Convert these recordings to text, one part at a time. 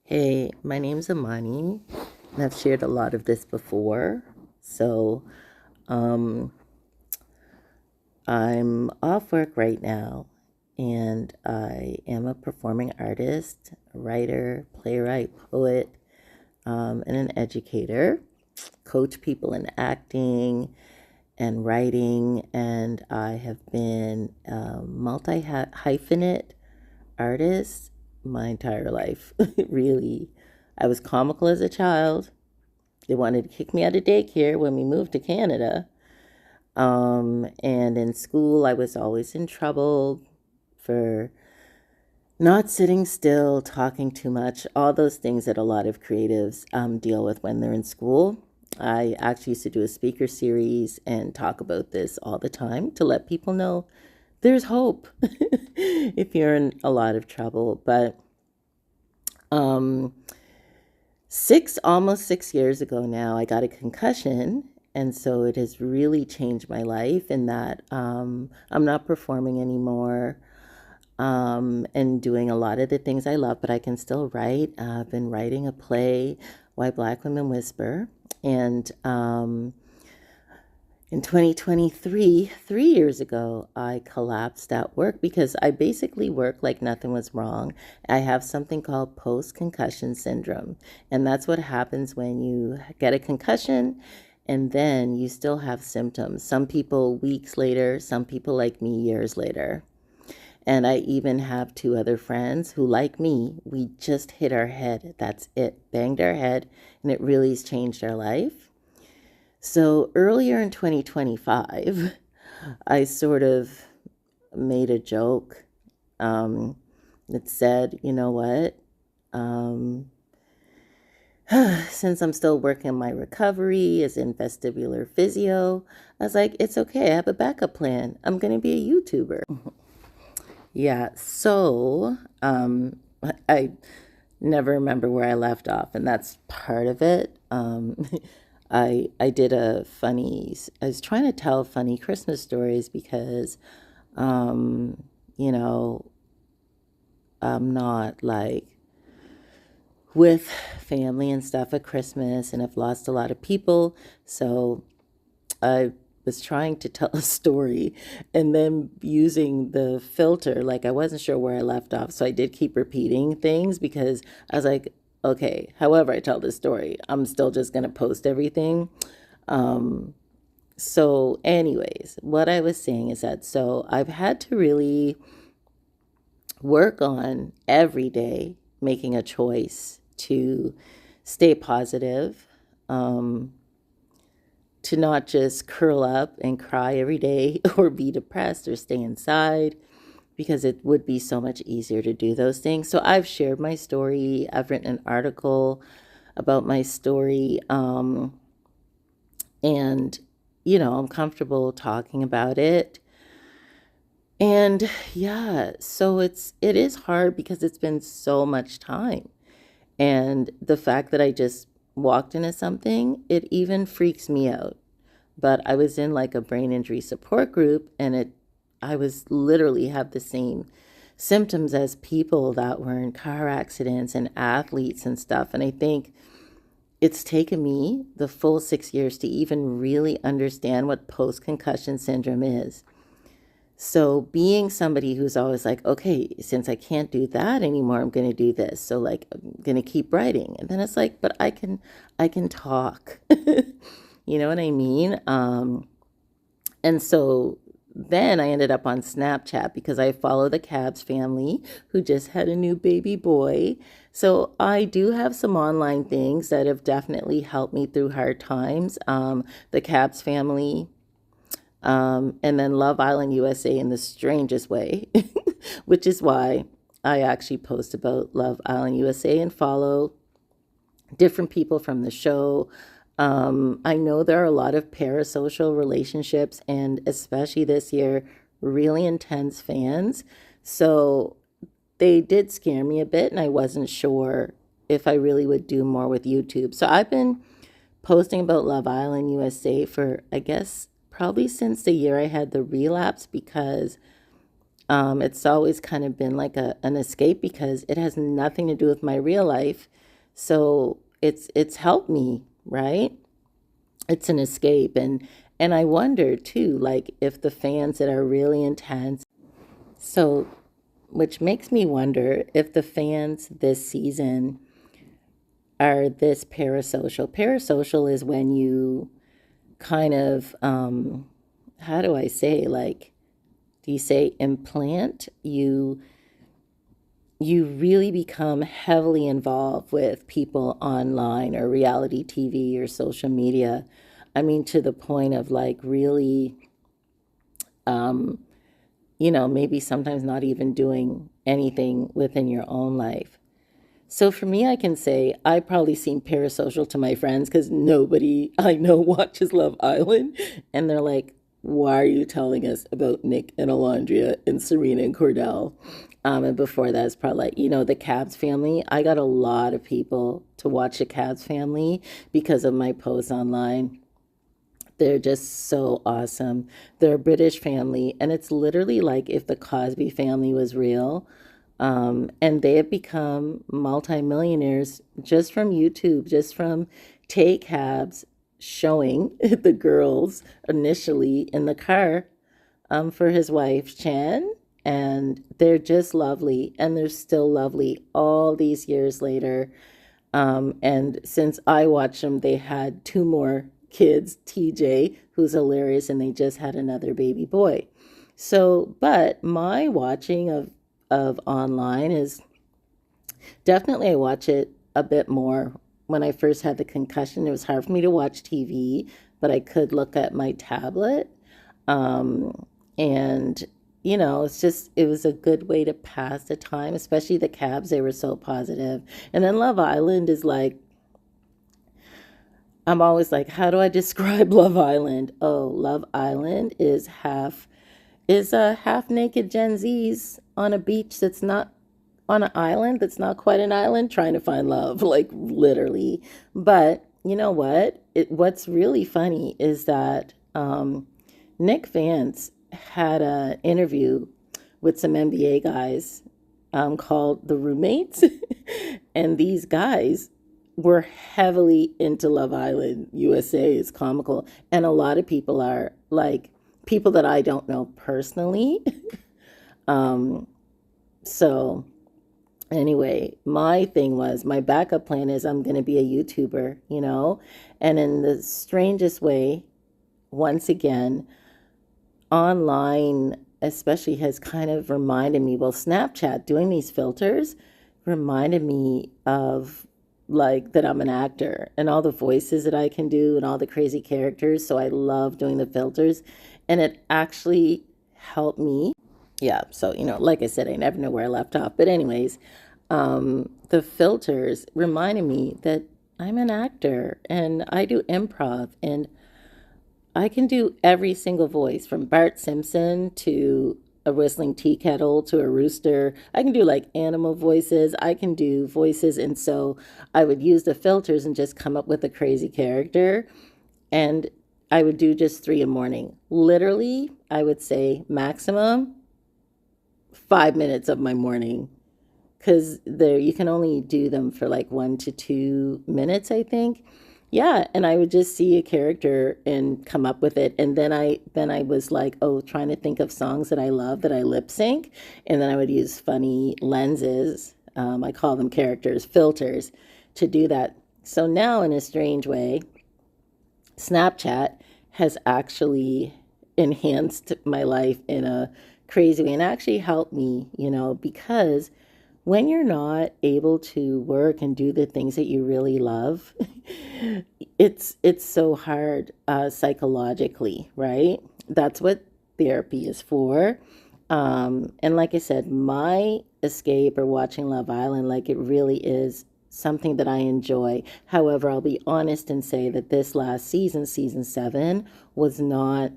Hey, my name's Amani, and I've shared a lot of this before. So, um, I'm off work right now, and I am a performing artist, writer, playwright, poet, and an educator. Coach people in acting and writing, and I have been a multi hyphenate artist my entire life. Really, I was comical as a child. They wanted to kick me out of daycare when we moved to Canada. And in school, I was always in trouble for not sitting still, talking too much, all those things that a lot of creatives deal with when they're in school. I actually used to do a speaker series and talk about this all the time to let people know there's hope if you're in a lot of trouble. But um, almost 6 years ago now, I got a concussion. And so it has really changed my life in that I'm not performing anymore and doing a lot of the things I love, but I can still write. I've been writing a play, Why Black Women Whisper. And in 2023, 3 years ago, I collapsed at work because I basically work like nothing was wrong. I have something called post-concussion syndrome, and that's what happens when you get a concussion and then you still have symptoms. Some people weeks later, some people like me years later. And I even have two other friends who, like me, we just hit our head. That's it, banged our head, and it really has changed our life. So earlier in 2025, I sort of made a joke that said, you know what? Um, since I'm still working on my recovery as in vestibular physio, I was like, it's okay. I have a backup plan. I'm going to be a YouTuber. Yeah. So I never remember where I left off, and that's part of it. I did I was trying to tell funny Christmas stories because, um, you know, I'm not like with family and stuff at Christmas, and I've lost a lot of people. So I was trying to tell a story and then using the filter, like I wasn't sure where I left off. So I did keep repeating things because I was like, okay, however I tell this story, I'm still just going to post everything. Um, so, anyways, what I was saying is that so I've had to really work on every day making a choice to stay positive, um, to not just curl up and cry every day or be depressed or stay inside because it would be so much easier to do those things. So I've shared my story. I've written an article about my story. And, I'm comfortable talking about it. And yeah, so it is hard because it's been so much time. And the fact that I just walked into something, it even freaks me out. But I was in like a brain injury support group, and I was literally have the same symptoms as people that were in car accidents and athletes and stuff. And I think it's taken me the full 6 years to even really understand what post concussion syndrome is. So being somebody who's always like, okay, since I can't do that anymore, I'm going to do this. So like, I'm going to keep writing. And then it's like, but I can talk. You know what I mean? And so then I ended up on Snapchat because I follow the Cabs family who just had a new baby boy. So I do have some online things that have definitely helped me through hard times. The Cabs family, and then Love Island USA in the strangest way, which is why I actually post about Love Island USA and follow different people from the show. I know there are a lot of parasocial relationships, and especially this year, really intense fans. So they did scare me a bit, and I wasn't sure if I really would do more with YouTube. So I've been posting about Love Island USA for, I guess, probably since the year I had the relapse because It's always kind of been like an escape because it has nothing to do with my real life. So it's helped me, right? It's an escape. And I wonder too, like if the fans that are really intense, so which makes me wonder if the fans this season are this parasocial. Parasocial is when you kind of how do I say, like, do you say implant? You really become heavily involved with people online or reality TV or social media. I mean, to the point of like really, um, maybe sometimes not even doing anything within your own life. So for me, I can say I probably seem parasocial to my friends because nobody I know watches Love Island. And they're like, why are you telling us about Nick and Alondria and Serena and Cordell? And before that, it's probably like, the Cabs family. I got a lot of people to watch the Cabs family because of my posts online. They're just so awesome. They're a British family, and it's literally like if the Cosby family was real. And they have become multimillionaires just from YouTube, just from take cabs showing the girls initially in the car for his wife, Chan. And they're just lovely, and they're still lovely all these years later. And since I watched them, they had two more kids, TJ, who's hilarious, and they just had another baby boy. So, but my watching of online is definitely, I watch it a bit more. When I first had the concussion, it was hard for me to watch TV, but I could look at my tablet. And it was a good way to pass the time, especially the cabs. They were so positive. And then Love Island is like, I'm always like, how do I describe Love Island? Oh, Love Island is a half naked Gen Z's on a beach that's not on an island, that's not quite an island, trying to find love, like literally. But you know what? What's really funny is that Nick Vance had an interview with some NBA guys called The Roommates. And these guys were heavily into Love Island USA. Is comical. And a lot of people are like people that I don't know personally. um, so anyway, my thing was my backup plan is I'm going to be a YouTuber, and in the strangest way, once again, online especially has kind of reminded me, well, Snapchat doing these filters reminded me of like that I'm an actor and all the voices that I can do and all the crazy characters. So I love doing the filters, and it actually helped me. Yeah, so like I said, I never know where I left off. But anyways, the filters reminded me that I'm an actor and I do improv, and I can do every single voice from Bart Simpson to a whistling tea kettle to a rooster. I can do like animal voices. I can do voices. And so I would use the filters and just come up with a crazy character. And I would do just three a morning. Literally, I would say maximum 5 minutes of my morning, because there you can only do them for like 1 to 2 minutes, I think. Yeah, and I would just see a character and come up with it, and then I was like, oh, trying to think of songs that I love that I lip sync, and then I would use funny lenses. I call them characters, filters, to do that. So now, in a strange way, Snapchat has actually enhanced my life in a crazy way and actually helped me, because when you're not able to work and do the things that you really love, it's so hard psychologically, right? That's what therapy is for. And like I said, my escape or watching Love Island, like it really is something that I enjoy. However, I'll be honest and say that this last season, season 7, was not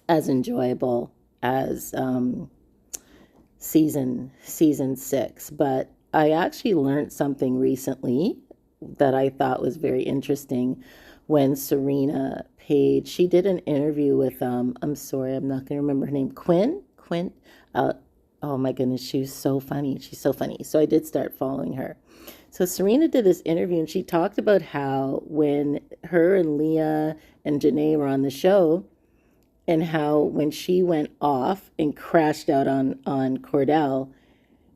as enjoyable as season 6. But I actually learned something recently that I thought was very interesting when Serena Page, she did an interview with I'm sorry, I'm not going to remember her name, eloquent. Uh, oh my goodness, she's so funny. She's so funny. So I did start following her. So Serena did this interview and she talked about how when her and Leah and Janae were on the show, and how when she went off and crashed out on Cordell,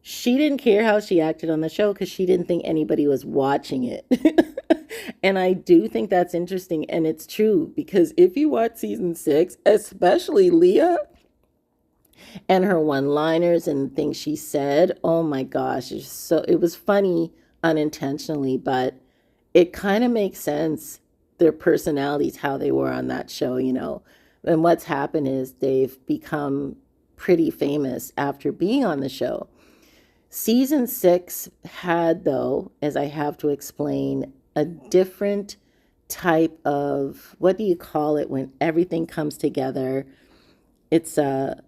she didn't care how she acted on the show because she didn't think anybody was watching it. And I do think that's interesting. And it's true because if you watch season 6, especially Leah and her one liners and things she said, oh my gosh, it was funny unintentionally, but it kind of makes sense. Their personalities, how they were on that show, you know. And what's happened is they've become pretty famous after being on the show. Season 6 had, though, as I have to explain, a different type of, what do you call it when everything comes together? It's a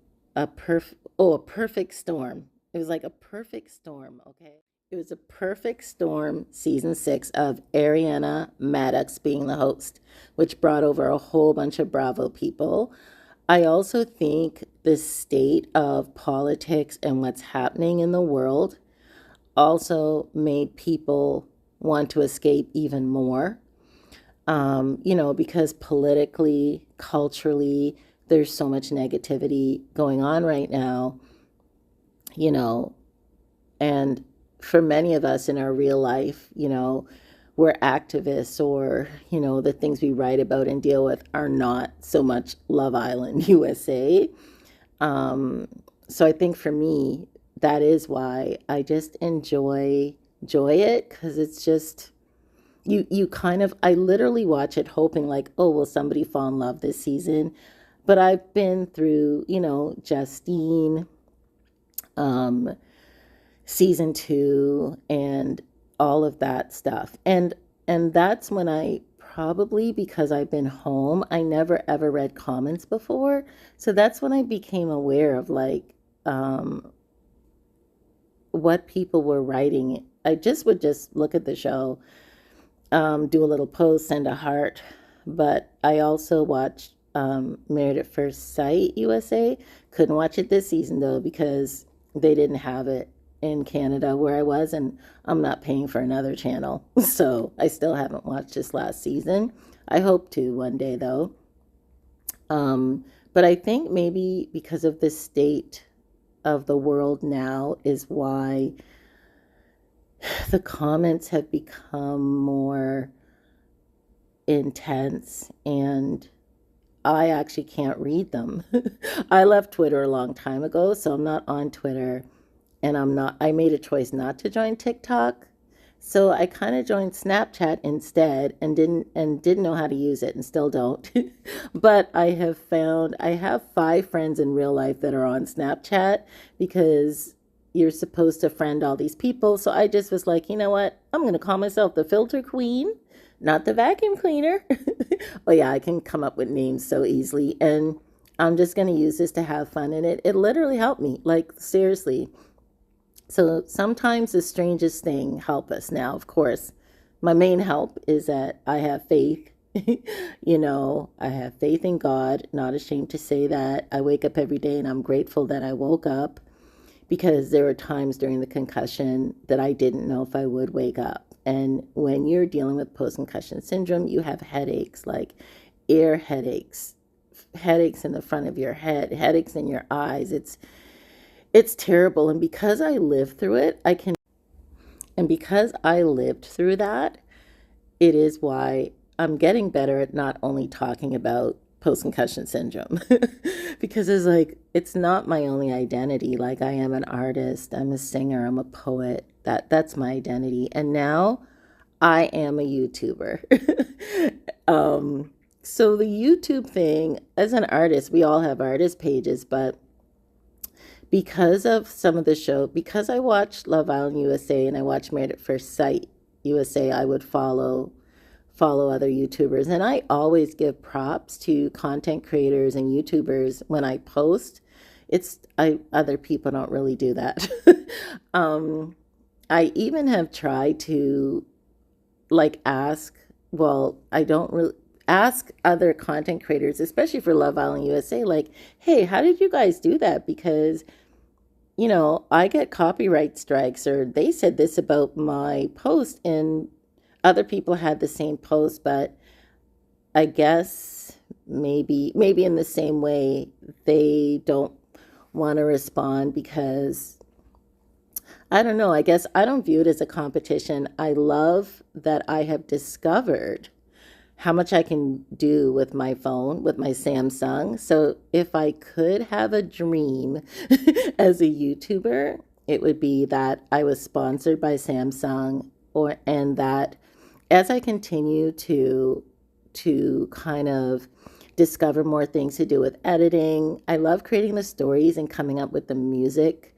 perfect storm. It was like a perfect storm, okay? It was a perfect storm, season 6, of Ariana Maddox being the host, which brought over a whole bunch of Bravo people. I also think the state of politics and what's happening in the world also made people want to escape even more. You know, because politically, culturally, there's so much negativity going on right now, you know, and for many of us in our real life, you know, we're activists, or, you know, the things we write about and deal with are not so much Love Island USA. So I think for me, that is why I just enjoy it, because it's just, you kind of, I literally watch it hoping like, oh, will somebody fall in love this season? But I've been through, you know, Justine, um, season 2, and all of that stuff. And that's when I probably, because I've been home, I never ever read comments before. So that's when I became aware of like what people were writing. I just would just look at the show, do a little post, send a heart. But I also watched Married at First Sight USA. Couldn't watch it this season though because they didn't have it in Canada where I was, and I'm not paying for another channel. So I still haven't watched this last season. I hope to one day though. But I think maybe because of the state of the world now is why the comments have become more intense, and I actually can't read them. I left Twitter a long time ago, so I'm not on Twitter, and I made a choice not to join TikTok. So I kind of joined Snapchat instead, and didn't know how to use it, and still don't. But I have 5 friends in real life that are on Snapchat, because you're supposed to friend all these people. So I just was like, you know what? I'm going to call myself the filter queen, not the vacuum cleaner. Oh yeah, I can come up with names so easily. And I'm just going to use this to have fun. And it literally helped me, like seriously. So sometimes the strangest thing help us. Now, of course, my main help is that I have faith. You know, I have faith in God, not ashamed to say that. I wake up every day and I'm grateful that I woke up, because there were times during the concussion that I didn't know if I would wake up. And when you're dealing with post-concussion syndrome, you have headaches, like ear headaches, headaches in the front of your head, headaches in your eyes. It's terrible. And because I lived through it, and because I lived through that, it is why I'm getting better at not only talking about post-concussion syndrome. Because it's like, it's not my only identity. Like, I am an artist, I'm a singer, I'm a poet. That's my identity. And now I am a YouTuber. So the YouTube thing, as an artist, we all have artist pages, but because of some of the show, because I watched Love Island USA and I watched Married at First Sight USA, I would follow other YouTubers. And I always give props to content creators and YouTubers when I post. Other people don't really do that. I even have tried to like ask, well, ask other content creators, especially for Love Island USA, like, hey, how did you guys do that? Because, I get copyright strikes, or they said this about my post, and other people had the same post, but I guess maybe in the same way they don't want to respond because I don't know. I guess I don't view it as a competition. I love that I have discovered how much I can do with my phone, with my Samsung. So if I could have a dream as a YouTuber, it would be that I was sponsored by Samsung, and that as I continue to kind of discover more things to do with editing, I love creating the stories and coming up with the music,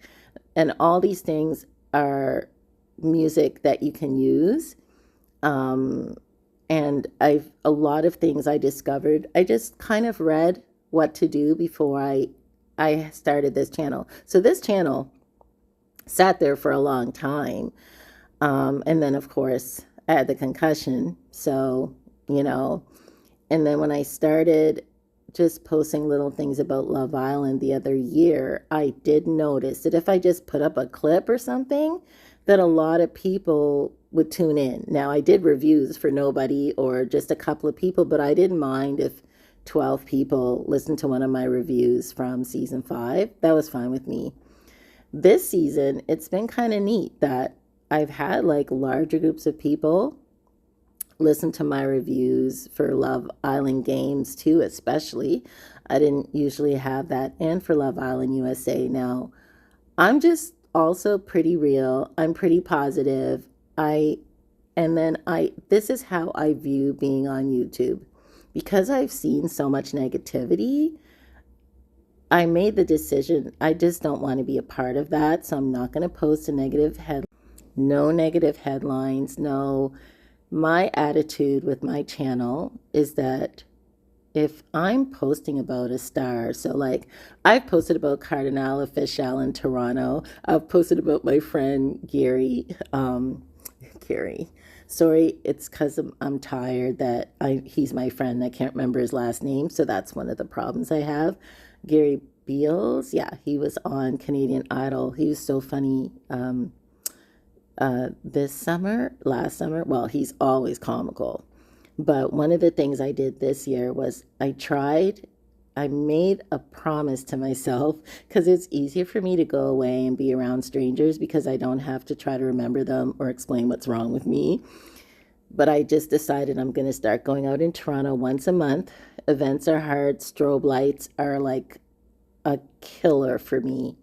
and all these things are music that you can use. Um, and a lot of things I discovered, I just kind of read what to do before I started this channel. So this channel sat there for a long time. And then of course I had the concussion. So, and then when I started just posting little things about Love Island the other year, I did notice that if I just put up a clip or something, that a lot of people would tune in. Now, I did reviews for nobody or just a couple of people, but I didn't mind if 12 people listened to one of my reviews from season 5. That was fine with me. This season, it's been kind of neat that I've had like larger groups of people listen to my reviews for Love Island games too, especially. I didn't usually have that. And for Love Island USA. Now, I'm just also pretty real. I'm pretty positive. This is how I view being on YouTube. Because I've seen so much negativity, I made the decision, I just don't want to be a part of that. So I'm not going to post no negative headlines, no. My attitude with my channel is that if I'm posting about a star, so like I've posted about Cardinal Official in Toronto, I've posted about my friend Gary, sorry, it's because I'm tired that he's my friend, I can't remember his last name, so that's one of the problems I have. Gary Beals, yeah, he was on Canadian Idol, he was so funny. Last summer, well, he's always comical. But one of the things I did this year was I made a promise to myself, because it's easier for me to go away and be around strangers because I don't have to try to remember them or explain what's wrong with me. But I just decided I'm going to start going out in Toronto once a month. Events are hard. Strobe lights are like a killer for me.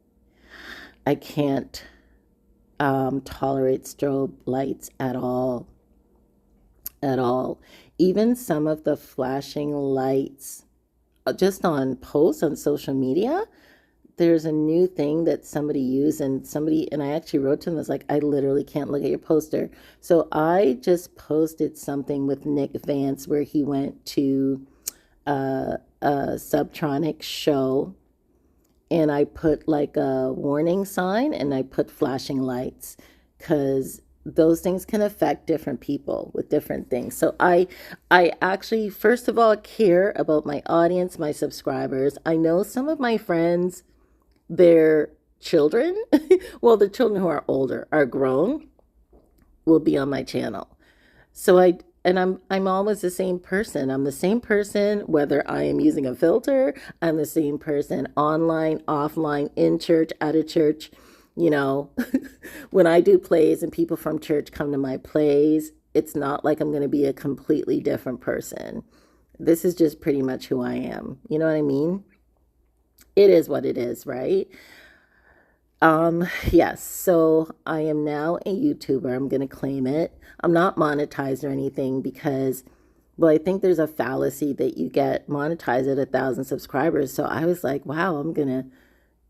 I can't tolerate strobe lights at all. At all. Even some of the flashing lights, just on posts on social media, there's a new thing that somebody used, and I actually wrote to them, I was like, I literally can't look at your poster. So I just posted something with Nick Vance where he went to a Subtronic show, and I put like a warning sign and I put flashing lights, because those things can affect different people with different things. So I actually, first of all, care about my audience, my subscribers. I know some of my friends, their children, well, the children who are older, are grown, will be on my channel. So I'm always the same person. I'm the same person whether I am using a filter. I'm the same person online, offline, in church, out of church. When I do plays and people from church come to my plays, it's not like I'm going to be a completely different person. This is just pretty much who I am. You know what I mean? It is what it is, right? Yes, so I am now a YouTuber. I'm going to claim it. I'm not monetized or anything because, well, I think there's a fallacy that you get monetized at 1,000 subscribers. So I was like, wow,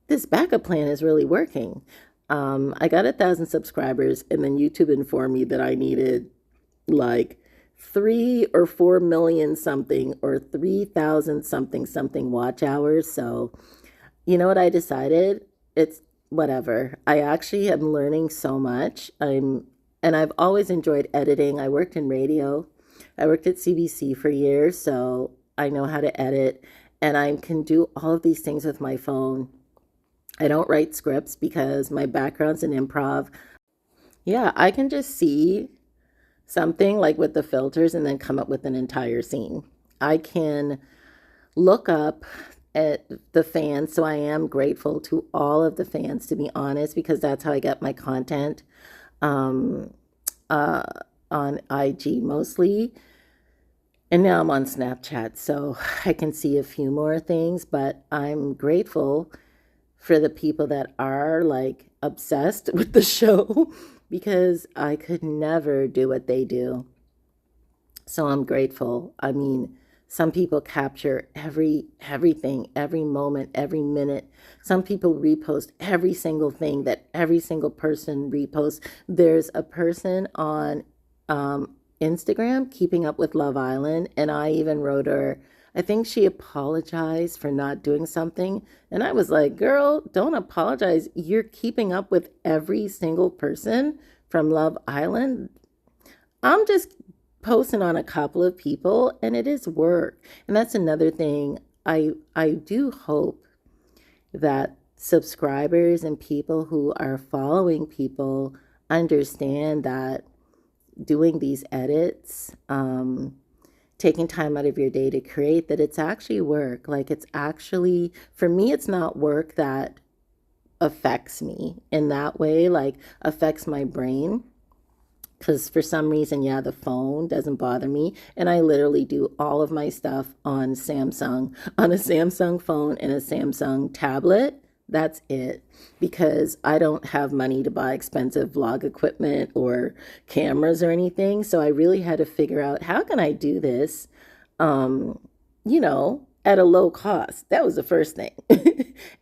this backup plan is really working. I got 1,000 subscribers, and then YouTube informed me that I needed like 3 or 4 million something, or 3,000 something watch hours. So you know what I decided? It's whatever. I actually am learning so much. And I've always enjoyed editing. I worked in radio I worked at CBC for years, so I know how to edit, and I can do all of these things with my phone. I don't write scripts because my background's in improv. Yeah, I can just see something like with the filters and then come up with an entire scene. I can look up at the fans, so I am grateful to all of the fans, to be honest, because that's how I get my content um, uh, on IG mostly. And now I'm on Snapchat, so I can see a few more things, but I'm grateful for the people that are like obsessed with the show because I could never do what they do. So I'm grateful. I mean, some people capture everything, every moment, every minute. Some people repost every single thing that every single person reposts. There's a person on Instagram keeping up with Love Island, and I even wrote her. I think she apologized for not doing something, and I was like, "Girl, don't apologize. You're keeping up with every single person from Love Island. I'm just posting on a couple of people and it is work." And that's another thing. I do hope that subscribers and people who are following people understand that doing these edits, taking time out of your day to create, that it's actually work. Like it's actually, for me, it's not work that affects me in that way, like affects my brain. Because for some reason, yeah, the phone doesn't bother me. And I literally do all of my stuff on Samsung, on a Samsung phone and a Samsung tablet. That's it. Because I don't have money to buy expensive vlog equipment or cameras or anything. So I really had to figure out, how can I do this, um, at a low cost? That was the first thing.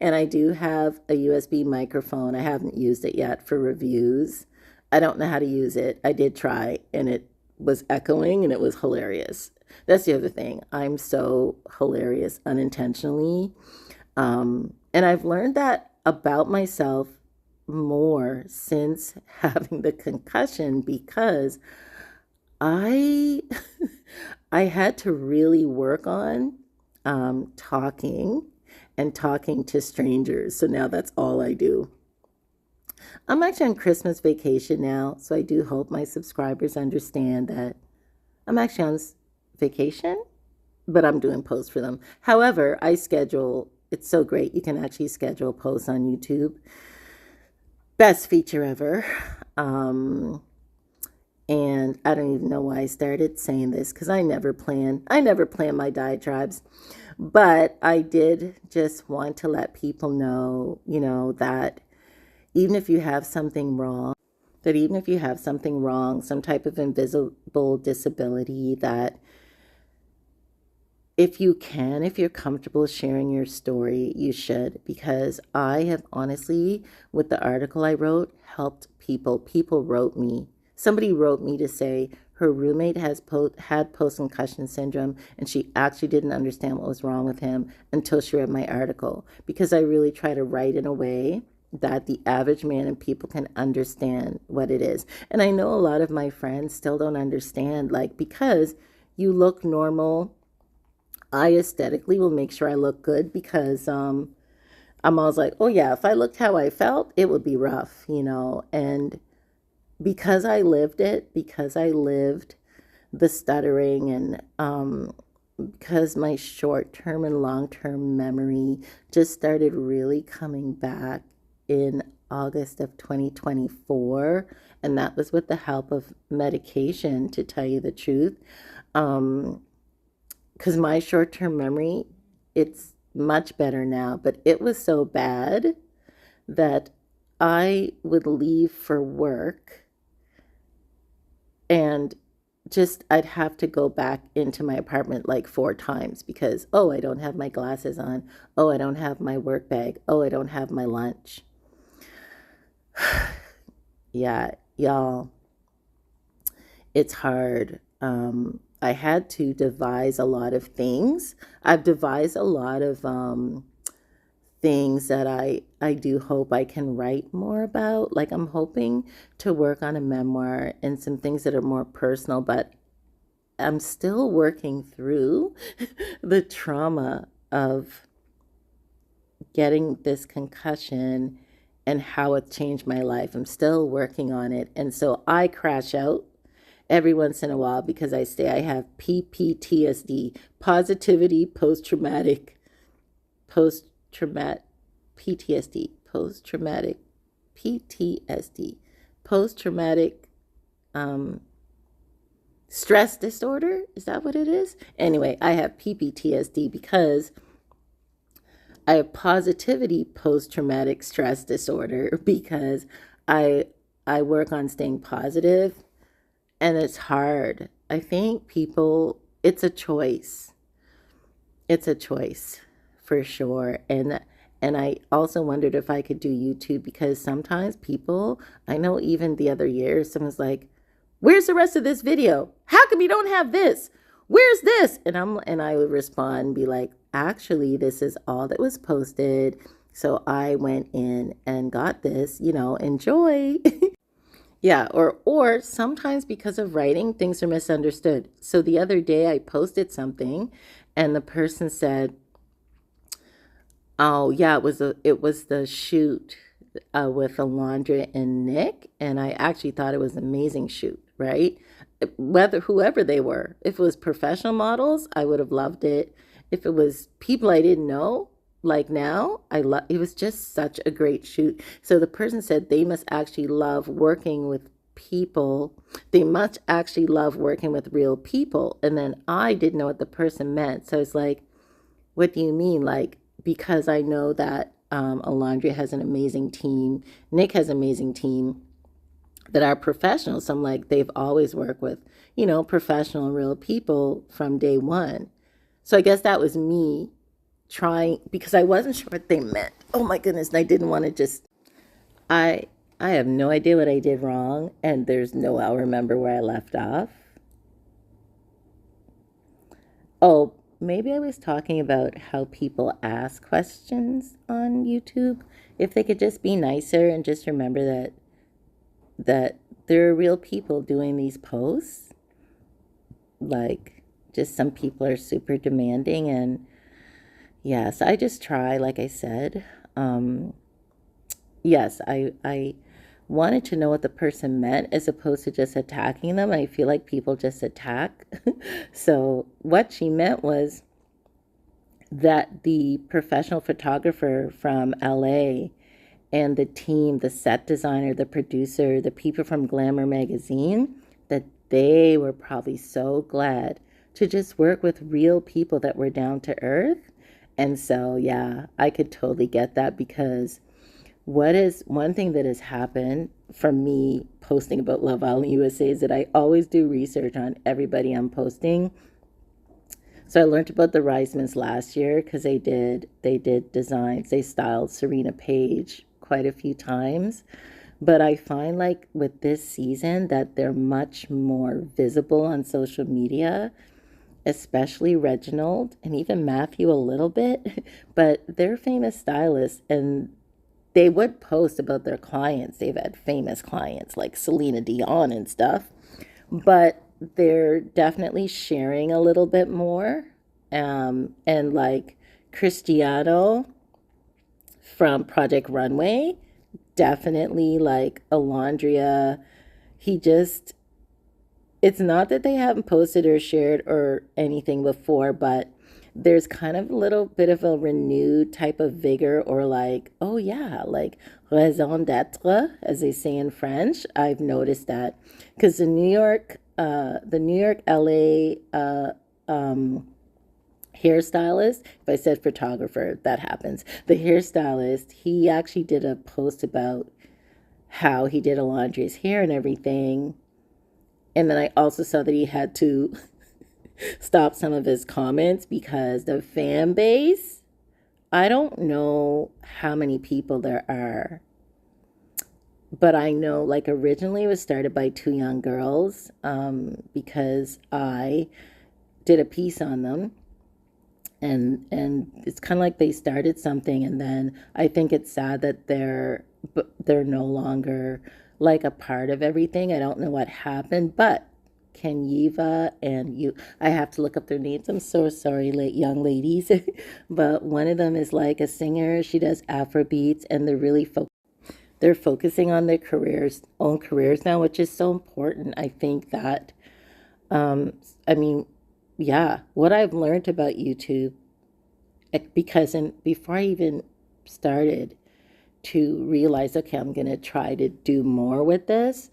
And I do have a USB microphone. I haven't used it yet for reviews. I don't know how to use it. I did try and it was echoing and it was hilarious. That's the other thing. I'm so hilarious unintentionally. And I've learned that about myself more since having the concussion because I I had to really work on talking and talking to strangers. So now that's all I do. I'm actually on Christmas vacation now, so I do hope my subscribers understand that I'm actually on vacation, but I'm doing posts for them. However, I schedule, it's so great. You can actually schedule posts on YouTube. Best feature ever. And I don't even know why I started saying this because I never plan my diatribes. But I did just want to let people know, that even if you have something wrong, some type of invisible disability, that if you're comfortable sharing your story, you should, because I have honestly, with the article I wrote, helped people. People wrote me. Somebody wrote me to say her roommate had post-concussion syndrome, and she actually didn't understand what was wrong with him until she read my article, because I really try to write in a way that the average man and people can understand what it is. And I know a lot of my friends still don't understand, like, because you look normal, I aesthetically will make sure I look good because I'm always like, oh yeah, if I looked how I felt, it would be rough, and because I lived it, because I lived the stuttering, and because my short-term and long-term memory just started really coming back in August of 2024, and that was with the help of medication, to tell you the truth. Because my short-term memory, it's much better now, but it was so bad that I would leave for work and I'd have to go back into my apartment like 4 times because, oh, I don't have my glasses on. Oh, I don't have my work bag. Oh, I don't have my lunch. Yeah, y'all, it's hard. I had to devise a lot of things. I've devised a lot of things that I do hope I can write more about. Like I'm hoping to work on a memoir and some things that are more personal, but I'm still working through the trauma of getting this concussion and how it changed my life. I'm still working on it. And so I crash out every once in a while because I say I have PPTSD, positivity post traumatic PTSD, PTSD, post traumatic um, stress disorder. Is that what it is? Anyway, I have PPTSD because I have positivity post traumatic stress disorder because I I work on staying positive and it's hard. I think people it's a choice. It's a choice for sure. And I also wondered if I could do YouTube because sometimes people, I know even the other year, someone's like, "Where's the rest of this video? How come you don't have this? Where's this?" And I would respond and be like, "Actually, this is all that was posted. So I went in and got this, enjoy." Yeah, or sometimes because of writing, things are misunderstood. So the other day I posted something and the person said, "Oh, yeah, it was the shoot with Alondra and Nick, and I actually thought it was an amazing shoot, right? Whether whoever they were, if it was professional models, I would have loved it. If it was people I didn't know, like now, it was just such a great shoot. So the person said they must actually love working with people. They must actually love working with real people. And then I didn't know what the person meant. So it's like, what do you mean? Like, because I know that Alondra has an amazing team, Nick has an amazing team that are professionals. So I'm like, they've always worked with, professional and real people from day one. So I guess that was me trying because I wasn't sure what they meant. Oh my goodness, and I didn't want to just I I have no idea what I did wrong and there's no I'll remember where I left off. Oh, maybe I was talking about how people ask questions on YouTube. If they could just be nicer and just remember that there are real people doing these posts. Like just some people are super demanding and yes, I just try, like I said. Yes, I wanted to know what the person meant as opposed to just attacking them. I feel like people just attack. So what she meant was that the professional photographer from LA and the team, the set designer, the producer, the people from Glamour magazine, that they were probably so glad to just work with real people that were down to earth. And so, yeah, I could totally get that because what is one thing that has happened for me posting about Love Island USA is that I always do research on everybody I'm posting. So I learned about the Reismans last year because they did designs. They styled Serena Page quite a few times. But I find like with this season that they're much more visible on social media, especially Reginald and even Matthew a little bit. But they're famous stylists and they would post about their clients. They've had famous clients like Selena Dion and stuff, but they're definitely sharing a little bit more. And like Cristiano from Project Runway, definitely like Alondria. He just, it's not that they haven't posted or shared or anything before, but there's kind of a little bit of a renewed type of vigor or like, oh yeah, like raison d'être, as they say in French. I've noticed that because the New York, LA hairstylist, if I said photographer, that happens. The hairstylist, he actually did a post about how he did Alondri's hair and everything. And then I also saw that he had to stop some of his comments because the fan base, I don't know how many people there are, but I know like originally it was started by two young girls because I did a piece on them and it's kind of like they started something and then I think it's sad that they're no longer like a part of everything. I don't know what happened, but Kenyiva and you. I have to look up their names. I'm so sorry, late young ladies. But one of them is like a singer. She does Afro beats, and they're focusing on their own careers now, which is so important. I think that, um, I mean, yeah, what I've learned about YouTube, before I even started to realize, okay, I'm gonna try to do more with this,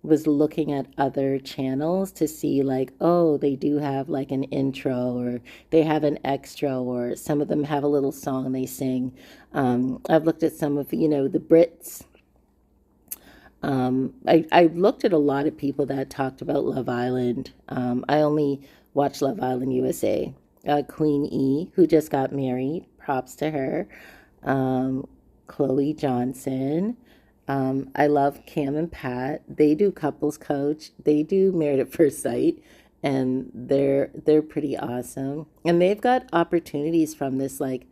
was looking at other channels to see like, oh, they do have like an intro, or they have an extra, or some of them have a little song they sing. I've looked at some of, the Brits. I looked at a lot of people that talked about Love Island. I only watched Love Island USA. Queen E, who just got married, props to her. Um, Chloe Johnson. I love Cam and Pat. They do couples coach. They do Married at First Sight, and they're pretty awesome. And they've got opportunities from this. Like,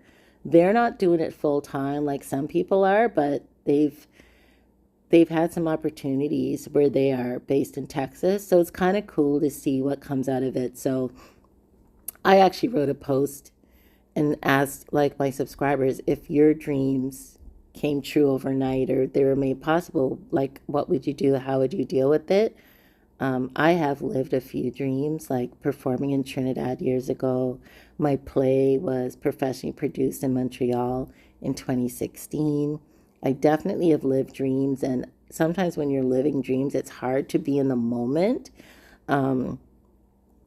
they're not doing it full time like some people are, but they've had some opportunities where they are based in Texas. So it's kind of cool to see what comes out of it. So I actually wrote a post and asked like my subscribers, if your dreams came true overnight or they were made possible, like what would you do? How would you deal with it? I have lived a few dreams, like performing in Trinidad years ago. My play was professionally produced in Montreal in 2016. I definitely have lived dreams, and sometimes when you're living dreams, it's hard to be in the moment. Um,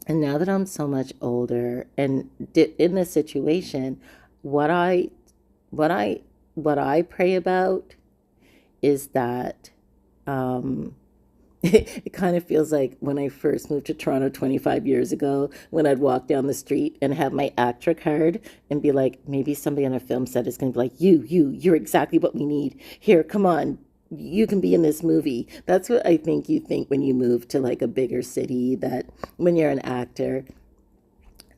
and now that I'm so much older and in this situation, what I what I what I pray about is that, um, it kind of feels like when I first moved to Toronto 25 years ago, when I'd walk down the street and have my ACTRA card and be like, maybe somebody on a film set is going to be like, you're exactly what we need. Here, come on. You can be in this movie. That's what I think you think when you move to like a bigger city, that when you're an actor,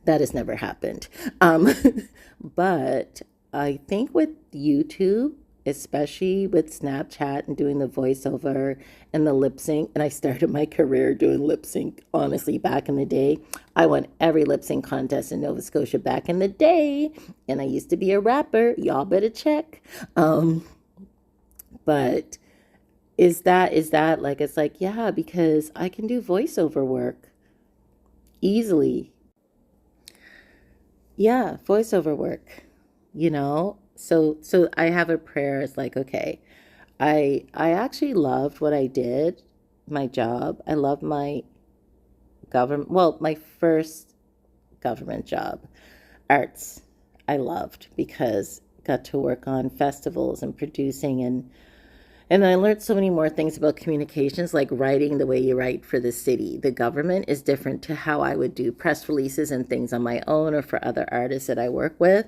that has never happened. Um, but I think with YouTube, especially with Snapchat and doing the voiceover and the lip sync, and I started my career doing lip sync, honestly, back in the day. I won every lip sync contest in Nova Scotia back in the day, and I used to be a rapper. Y'all better check. Um, but is that like, it's like, yeah, because I can do voiceover work easily. Yeah, voiceover work, So I have a prayer. It's like, okay, I actually loved what I did, my job. I loved my my first government job, arts. I loved because I got to work on festivals and producing, and I learned so many more things about communications, like writing the way you write for the city. The government is different to how I would do press releases and things on my own or for other artists that I work with.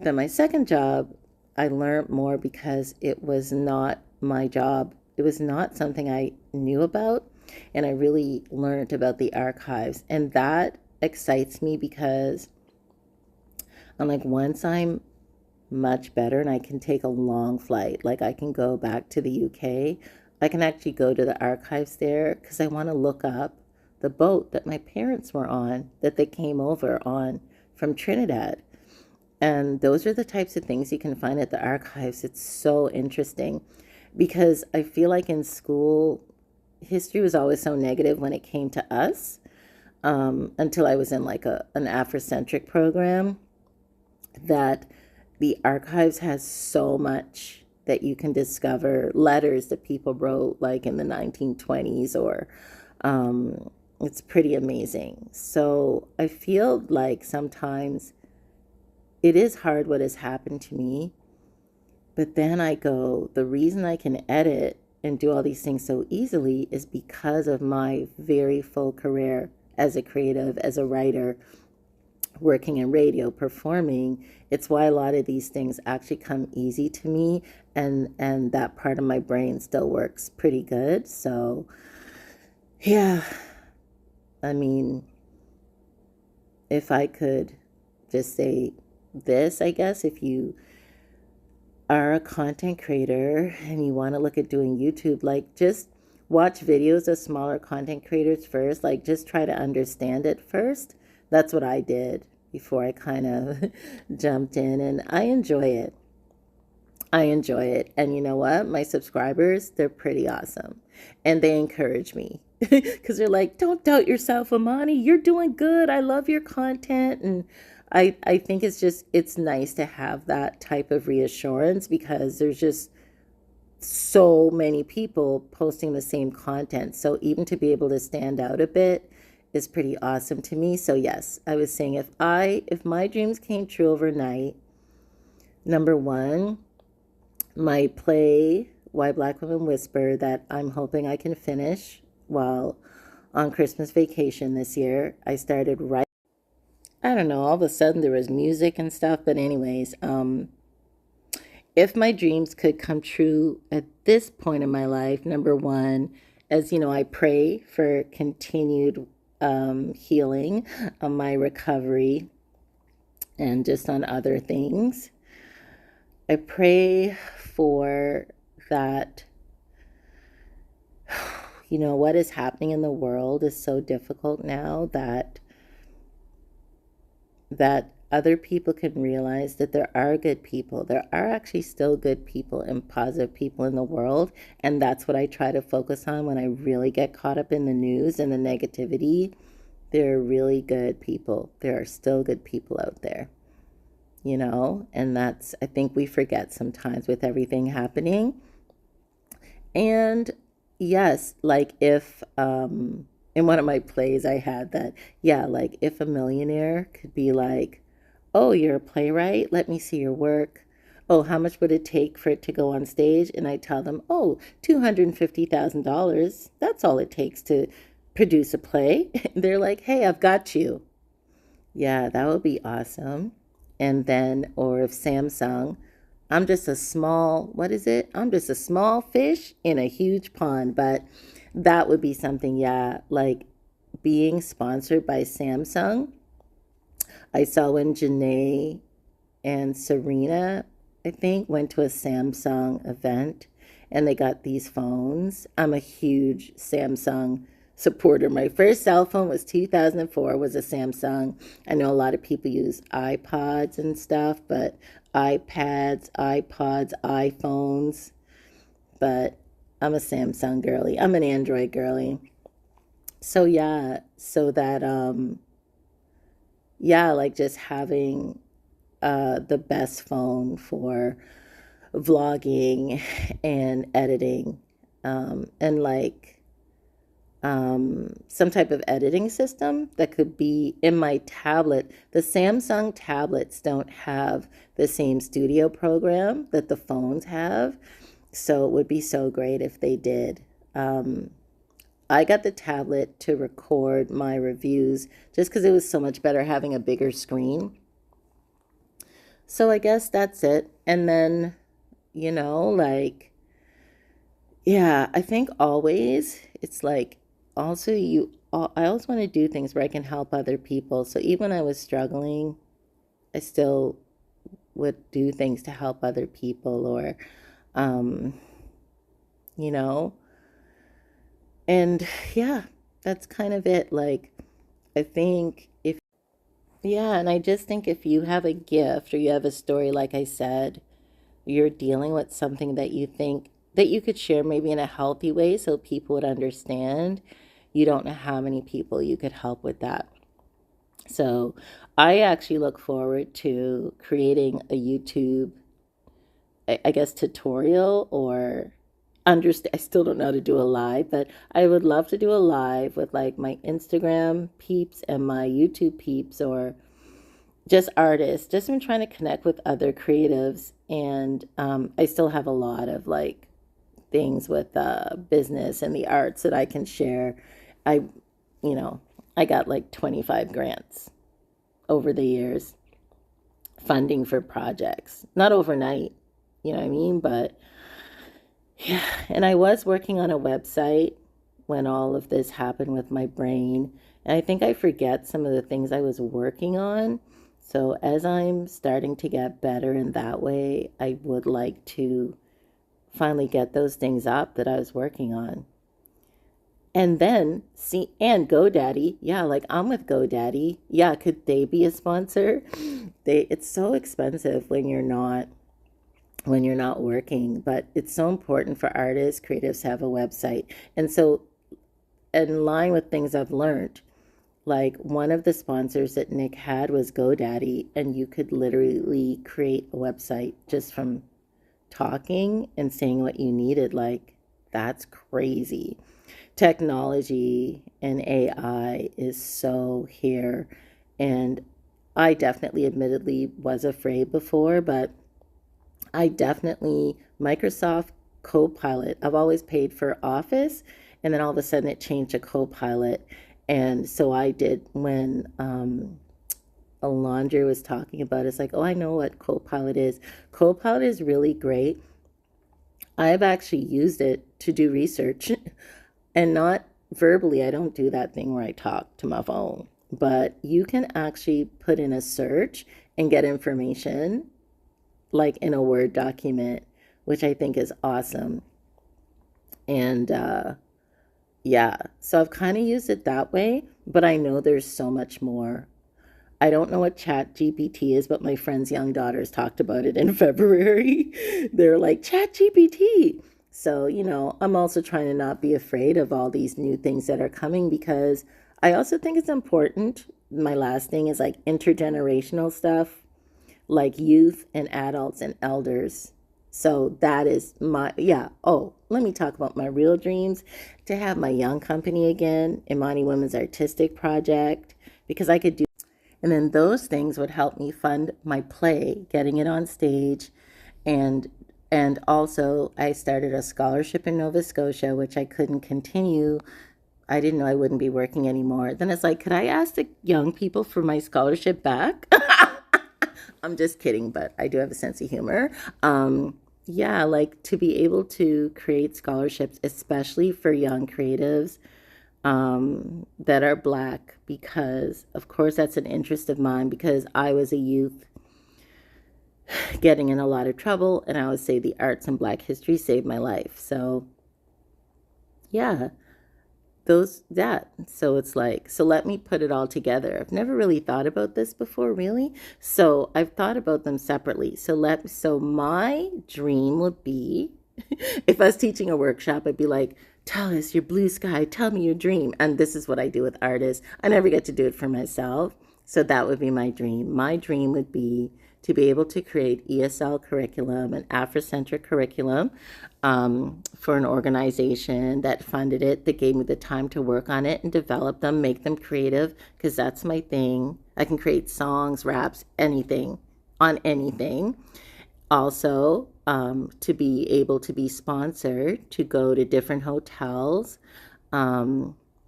Then my second job, I learned more because it was not my job. It was not something I knew about. And I really learned about the archives. And that excites me because I'm like, once I'm much better and I can take a long flight, like I can go back to the UK, I can actually go to the archives there because I want to look up the boat that my parents were on, that they came over on from Trinidad. And those are the types of things you can find at the archives. It's so interesting because I feel like in school, history was always so negative when it came to us, until I was in like an Afrocentric program, that the archives has so much that you can discover, letters that people wrote like in the 1920s, or it's pretty amazing. So I feel like sometimes it is hard what has happened to me, but then I go, the reason I can edit and do all these things so easily is because of my very full career as a creative, as a writer, working in radio, performing. It's why a lot of these things actually come easy to me, and that part of my brain still works pretty good. So, yeah, I mean, if I could just say this, I guess, if you are a content creator and you want to look at doing YouTube, like, just watch videos of smaller content creators first, like just try to understand it first. That's what I did before I kind of jumped in, and I enjoy it. I enjoy it. And you know what? My subscribers, they're pretty awesome. And they encourage me because they're like, don't doubt yourself, Amani. You're doing good. I love your content. And I think it's nice to have that type of reassurance because there's just so many people posting the same content. So even to be able to stand out a bit is pretty awesome to me. So yes, I was saying if my dreams came true overnight, number one, my play Why Black Women Whisper that I'm hoping I can finish while on Christmas vacation this year. I started right. I don't know, all of a sudden there was music and stuff, but anyways, if my dreams could come true at this point in my life, number one, as you know, I pray for continued healing on my recovery and just on other things. I pray for that, you know, what is happening in the world is so difficult now that other people can realize that there are good people. There are actually still good people and positive people in the world. And that's what I try to focus on when I really get caught up in the news and the negativity. There are really good people. There are still good people out there, you know? And that's, I think we forget sometimes with everything happening. And yes, like if, in one of my plays I had that, yeah, like if a millionaire could be like, oh, you're a playwright? Let me see your work. Oh, how much would it take for it to go on stage? And I tell them, oh, $250,000. That's all it takes to produce a play. They're like, hey, I've got you. Yeah, that would be awesome. And then, or if Samsung, I'm just a small, what is it? I'm just a small fish in a huge pond. But that would be something, yeah, like being sponsored by Samsung. I saw when Janae and Serena, I think, went to a Samsung event and they got these phones. I'm a huge Samsung supporter. My first cell phone was 2004, was a Samsung. I know a lot of people use iPods and stuff, but iPads, iPods, iPhones, but I'm a Samsung girly. I'm an Android girly. So yeah, so that yeah, like just having the best phone for vlogging and editing, and like some type of editing system that could be in my tablet. The Samsung tablets don't have the same studio program that the phones have, so it would be so great if they did. I got the tablet to record my reviews just because it was so much better having a bigger screen. So I guess that's it. And then, you know, like, yeah, I think always it's like also I always want to do things where I can help other people. So even when I was struggling, I still would do things to help other people or, um, you know, and yeah, that's kind of it. Like, I think if, yeah, and I just think if you have a gift or you have a story, like I said, you're dealing with something that you think that you could share maybe in a healthy way so people would understand, you don't know how many people you could help with that. So I actually look forward to creating a YouTube, I guess, tutorial or understand. I still don't know how to do a live, but I would love to do a live with like my Instagram peeps and my YouTube peeps or just artists. Just been trying to connect with other creatives, and I still have a lot of like things with business and the arts that I can share. I, you know, I got like 25 grants over the years, funding for projects. Not overnight, you know what I mean? But yeah, and I was working on a website when all of this happened with my brain. And I think I forget some of the things I was working on. So as I'm starting to get better in that way, I would like to finally get those things up that I was working on. And then see, and GoDaddy, yeah, like I'm with GoDaddy. Yeah, could they be a sponsor? It's so expensive when you're not working, but it's so important for artists, creatives to have a website. And so, in line with things I've learned, like one of the sponsors that Nick had was GoDaddy, and you could literally create a website just from talking and saying what you needed. Like, that's crazy. Technology and AI is so here. And I definitely, admittedly, was afraid before, but I definitely, Microsoft Copilot, I've always paid for Office, and then all of a sudden it changed to Copilot. And so I did when Alondra was talking about it, it's like, oh, I know what Copilot is. Copilot is really great. I've actually used it to do research and not verbally. I don't do that thing where I talk to my phone, but you can actually put in a search and get information like in a Word document, which I think is awesome. And yeah, so I've kind of used it that way, but I know there's so much more. I don't know what Chat GPT is, but my friend's young daughters talked about it in February. They're like, Chat GPT. So, I'm also trying to not be afraid of all these new things that are coming because I also think it's important. My last thing is like intergenerational stuff, like youth and adults and elders. So that is yeah. Oh, let me talk about my real dreams, to have my young company again, Amani Women's Artistic Project, because I could do, and then those things would help me fund my play, getting it on stage. And also I started a scholarship in Nova Scotia, which I couldn't continue. I didn't know I wouldn't be working anymore. Then it's like, could I ask the young people for my scholarship back? I'm just kidding, but I do have a sense of humor. Yeah, like to be able to create scholarships, especially for young creatives that are Black, because of course that's an interest of mine, because I was a youth getting in a lot of trouble, and I would say the arts and Black history saved my life. So yeah, so it's like, so let me put it all together. I've never really thought about this before, really. So I've thought about them separately. So my dream would be, if I was teaching a workshop, I'd be like, tell us your blue sky, tell me your dream. And this is what I do with artists. I never get to do it for myself. So that would be my dream. My dream would be to be able to create ESL curriculum and Afrocentric curriculum for an organization that funded it, that gave me the time to work on it and develop them, make them creative, because that's my thing. I can create songs, raps, anything, on anything. Also, to be able to be sponsored to go to different hotels.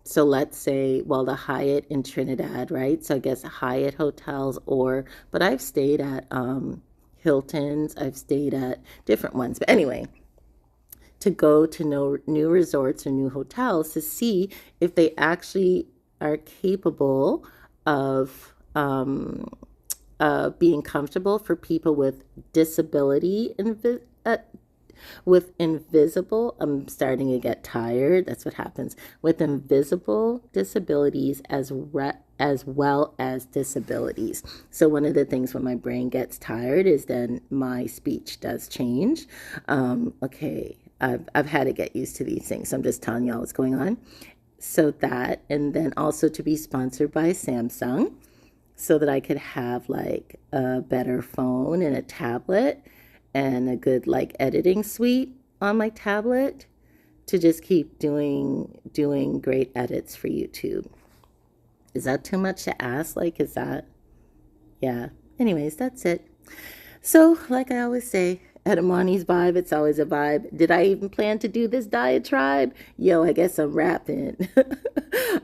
So let's say, well, the Hyatt in Trinidad, right? So I guess Hyatt hotels, but I've stayed at Hilton's, I've stayed at different ones. But anyway, to go to new resorts or new hotels to see if they actually are capable of being comfortable for people with disability, with invisible, I'm starting to get tired, that's what happens, with invisible disabilities as well as disabilities. So one of the things when my brain gets tired is then my speech does change. Okay, I've had to get used to these things, so I'm just telling y'all what's going on. So that, and then also to be sponsored by Samsung, so that I could have like a better phone and a tablet and a good like editing suite on my tablet to just keep doing great edits for YouTube. Is that too much to ask? Like, is that, yeah. Anyways, that's it. So, like I always say, at Amani's Vibe, it's always a vibe. Did I even plan to do this diatribe? Yo, I guess I'm rapping.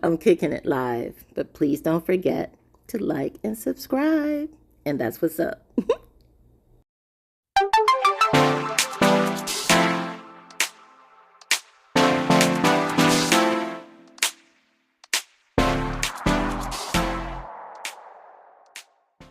I'm kicking it live. But please don't forget to like and subscribe. And that's what's up.